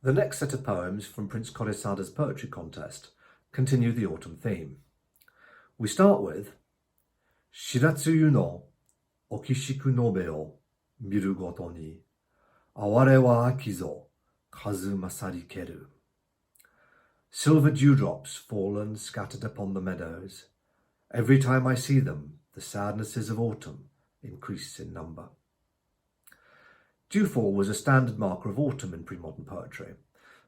The next set of poems from Prince Koresada's poetry contest continue the autumn theme. We start with Shiratsuyu no okishiku nobe o miru goto ni aware wa aki zo kazu masari keru. Silver dewdrops fallen scattered upon the meadows. Every time I see them, the sadnesses of autumn increase in number. Dewfall was a standard marker of autumn in pre-modern poetry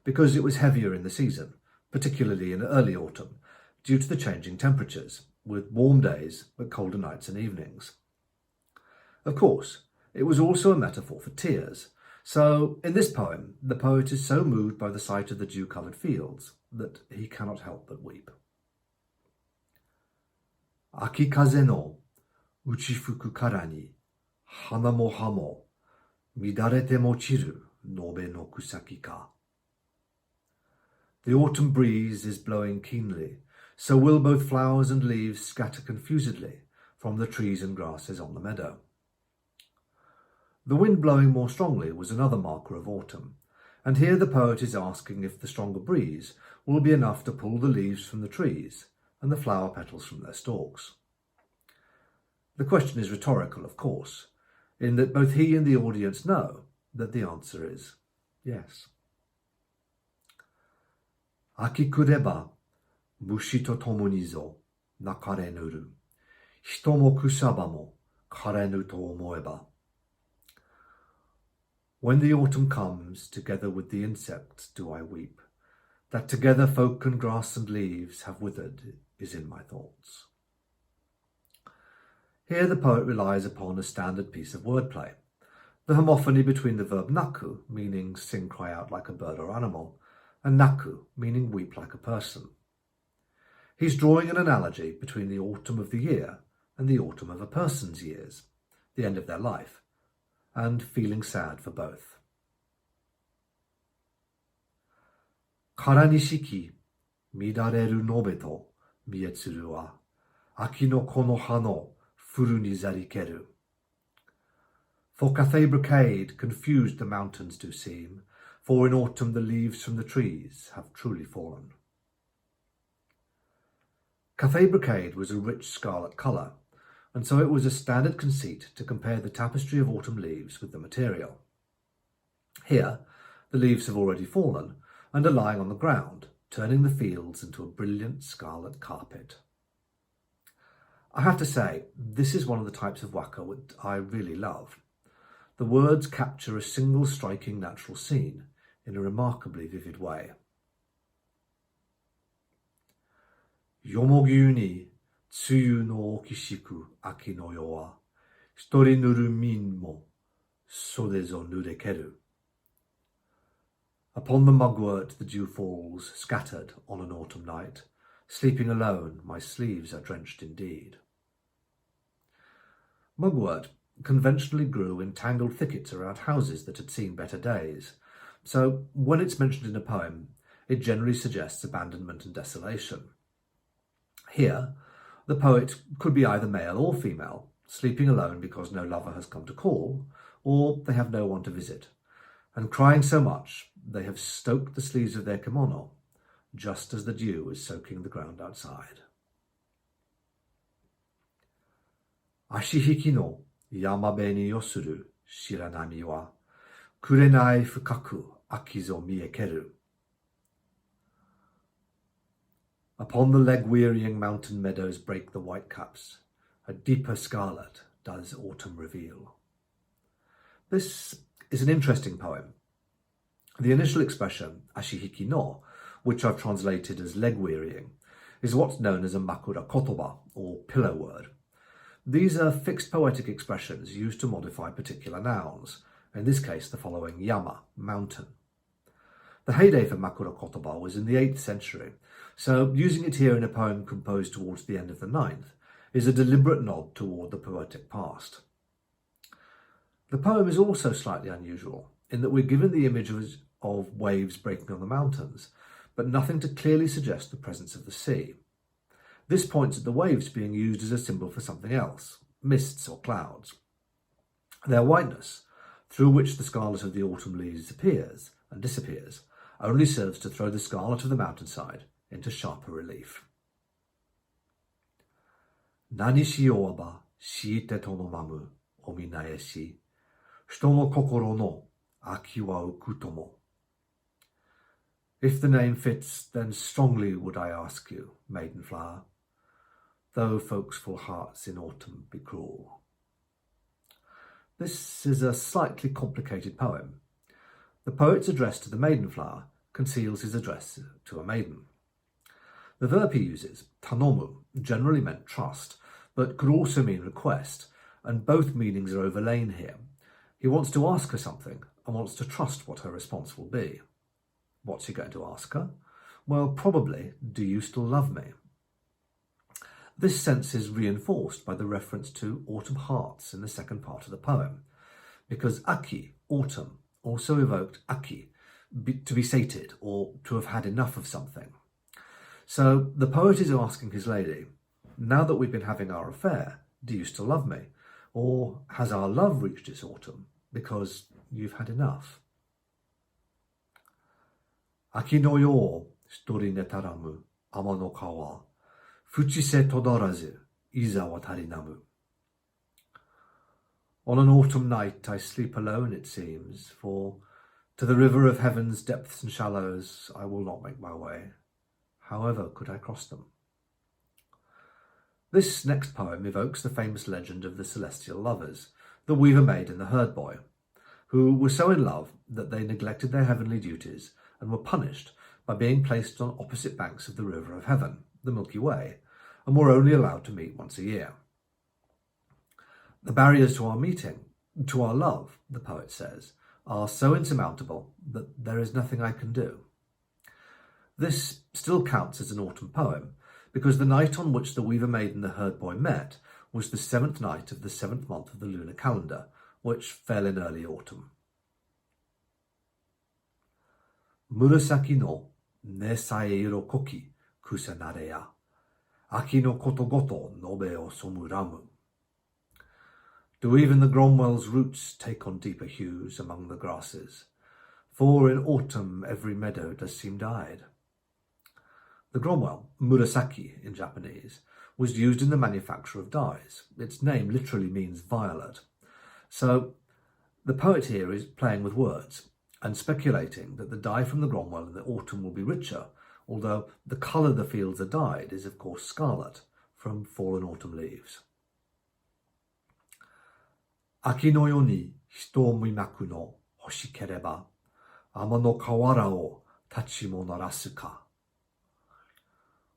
because it was heavier in the season, particularly in early autumn, due to the changing temperatures, with warm days but colder nights and evenings. Of course, it was also a metaphor for tears, so in this poem, the poet is so moved by the sight of the dew-coloured fields that he cannot help but weep. Aki kaze no uchifuku kara ni hana mo ha mo midarete mochiru nobe no kusaki ka. The autumn breeze is blowing keenly, so will both flowers and leaves scatter confusedly from the trees and grasses on the meadow. The wind blowing more strongly was another marker of autumn, and here the poet is asking if the stronger breeze will be enough to pull the leaves from the trees and the flower petals from their stalks. The question is rhetorical, of course, in that both he and the audience know that the answer is yes. Aki kureba mushi to tomo ni zo nakarenuru hito mo kusaba mo karenu to omoeba. When the autumn comes, together with the insects do I weep. That together folk and grass and leaves have withered is in my thoughts. Here the poet relies upon a standard piece of wordplay. The homophony between the verb naku, meaning sing, cry out like a bird or animal, and naku, meaning weep like a person. He's drawing an analogy between the autumn of the year and the autumn of a person's years, the end of their life, and feeling sad for both. Kara nishiki midareru nobe to mietsuru wa aki no kono ha no furu ni zarikeru. For Cathay brocade confused the mountains do seem, for in autumn the leaves from the trees have truly fallen. Cathay brocade was a rich scarlet colour, and so it was a standard conceit to compare the tapestry of autumn leaves with the material. Here, the leaves have already fallen and are lying on the ground, turning the fields into a brilliant scarlet carpet. I have to say, this is one of the types of waka that I really love. The words capture a single striking natural scene in a remarkably vivid way. Yomogyu ni tsuyu no okishiku aki no yo wa hitori nuru min mo sode zo nurekeru. Upon the mugwort the dew falls, scattered on an autumn night. Sleeping alone, my sleeves are drenched indeed. Mugwort conventionally grew in tangled thickets around houses that had seen better days, so when it's mentioned in a poem, it generally suggests abandonment and desolation. Here, the poet could be either male or female, sleeping alone because no lover has come to call, or they have no one to visit, and crying so much they have stoked the sleeves of their kimono, just as the dew is soaking the ground outside. Ashihiki no yamabe ni yosuru shiranami wa kurenai fukaku aki zo miekeru. Upon the leg-wearying mountain meadows break the whitecaps. A deeper scarlet does autumn reveal. This is an interesting poem. The initial expression, ashihiki no, which I've translated as leg-wearying, is what's known as a makura kotoba, or pillow word. These are fixed poetic expressions used to modify particular nouns, in this case the following yama, mountain. The heyday for makura kotoba was in the 8th century, so using it here in a poem composed towards the end of the 9th is a deliberate nod toward the poetic past. The poem is also slightly unusual in that we're given the images of waves breaking on the mountains, but nothing to clearly suggest the presence of the sea. This points at the waves being used as a symbol for something else, mists or clouds. Their whiteness, through which the scarlet of the autumn leaves appears and disappears, only serves to throw the scarlet of the mountainside into sharper relief. Nani shiyou wa shiite tonomamu ominae shi, shito no kokoro no aki wa ukutomo. If the name fits, then strongly would I ask you, maiden flower, though folks' full hearts in autumn be cruel. This is a slightly complicated poem. The poet's address to the maiden flower conceals his address to a maiden. The verb he uses, tanomu, generally meant trust, but could also mean request, and both meanings are overlain here. He wants to ask her something and wants to trust what her response will be. What's he going to ask her? Well, probably, do you still love me? This sense is reinforced by the reference to autumn hearts in the second part of the poem, because aki, autumn, also evoked aki, to be sated or to have had enough of something. So the poet is asking his lady, now that we've been having our affair, do you still love me? Or has our love reached its autumn because you've had enough? Aki no yo hitori netaramu ama no kawa, fuchise todarazu iza wa tarinamu. On an autumn night I sleep alone, it seems, for to the river of heaven's depths and shallows I will not make my way. However could I cross them? This next poem evokes the famous legend of the celestial lovers, the weaver maid and the herd boy, who were so in love that they neglected their heavenly duties and were punished by being placed on opposite banks of the river of heaven, the Milky Way, and were only allowed to meet once a year. The barriers to our meeting, to our love, the poet says, are so insurmountable that there is nothing I can do. This still counts as an autumn poem, because the night on which the weaver maid and the herd boy met was the 7th night of the 7th month of the lunar calendar, which fell in early autumn. Murasaki no ne saeiro koki kusanarea, aki no kotogoto nobe o somuramu. Do even the Gromwell's roots take on deeper hues among the grasses? For in autumn every meadow does seem dyed. The Gromwell, murasaki in Japanese, was used in the manufacture of dyes. Its name literally means violet. So the poet here is playing with words and speculating that the dye from the Gromwell in the autumn will be richer, although the colour the fields are dyed is of course scarlet from fallen autumn leaves. Aki no yo ni hito o mimaku no hoshikereba, ama no kawara o tachi mo narasu ka.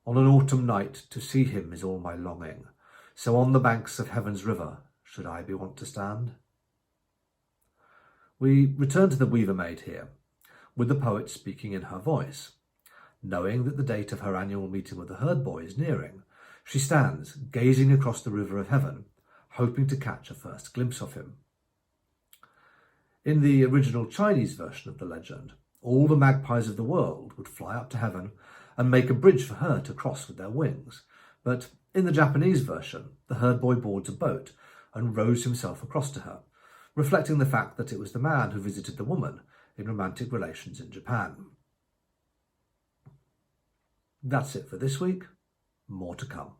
On an autumn night to see him is all my longing, so on the banks of heaven's river should I be wont to stand? We return to the weaver maid here, with the poet speaking in her voice. Knowing that the date of her annual meeting with the herd boy is nearing, she stands gazing across the river of heaven, hoping to catch a first glimpse of him. In the original Chinese version of the legend, all the magpies of the world would fly up to heaven and make a bridge for her to cross with their wings. But in the Japanese version, the herd boy boards a boat and rows himself across to her, reflecting the fact that it was the man who visited the woman in romantic relations in Japan. That's it for this week. More to come.